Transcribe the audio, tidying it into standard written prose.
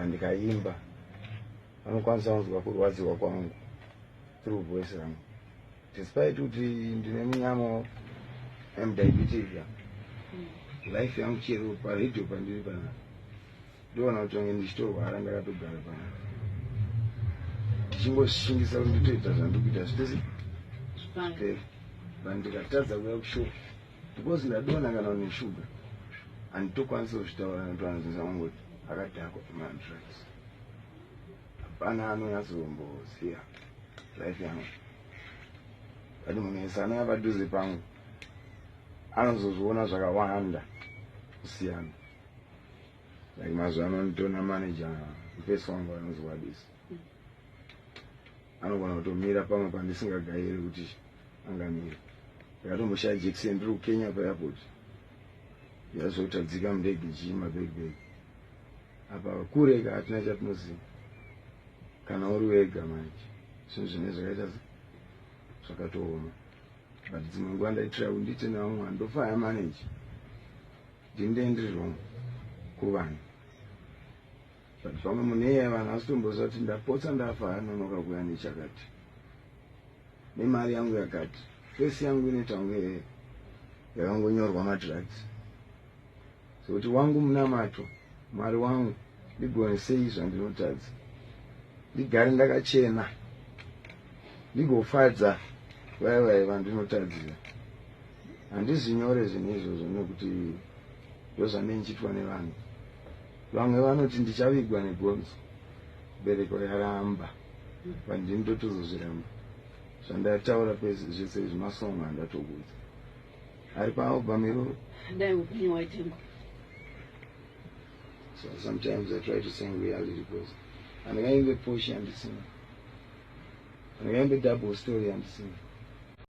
Ndikaimba vanokwanisa kunzwa kurwadziwa kwangu through voice yangu. Despite kuti ndine munyama am diabetic, life yangu chero paredhiyo pandiri panapa ndoona kuti wange ndichitorwara ndakatogara panapa ndichingoshimbisa kuti nditoita zvandikuita zvitese ndikatadza kuuya kushow because ndadona kana une shuga handitokwanisa kuzvitaura nokuti vanozvinza mangoti akadhakwa pamadrugs. Hapana anonyatsombosiya life yangu, but munhu wese anouya padhuze pangu anozozviona zvakawanda kusiyana. Like mazuva ano nditona manager mufesi wangu anonzi Wadisi, anogona kutomira pamwe pandisingagairi kuti angamira. Ndakatomboshaye jekiseni ndiri kuKenya paairport, yazotadzika mundege ichiima bag apa kureka hatina chatinoziva kana uri wega manje. Zvinhu zvine zvakaita zvakatooma, but dzimwe nguva ndaitira kuti ndite navamwe ndofaya manage ndindendirirwo kuvanhu, but pamwe muneiya vanhu asitomboziva kuti ndapotsa ndafa anonoka kuuya nechakati nemari yangu yakati. Fesi yangu inoita kunge yakangonyorwa madrugs, so kuti wangu munamato Mwari wangu ndigone sei zvandinotadza, ndigare ndakachena, ndigofadza vaya vandinotadzira. Handizvinyore zvinhu izvozvo nekuti ndozvandichiitwa nevanhu. Vamwe vanoti ndichavigwa negonzo, bereko yaramba, but ndinotozozviramba. Zvandataura pese zvese izvi masongo andatokudza ari paalbum iroro. So sometimes I try to sing reality because and I the push and sing. And I the double story and sing.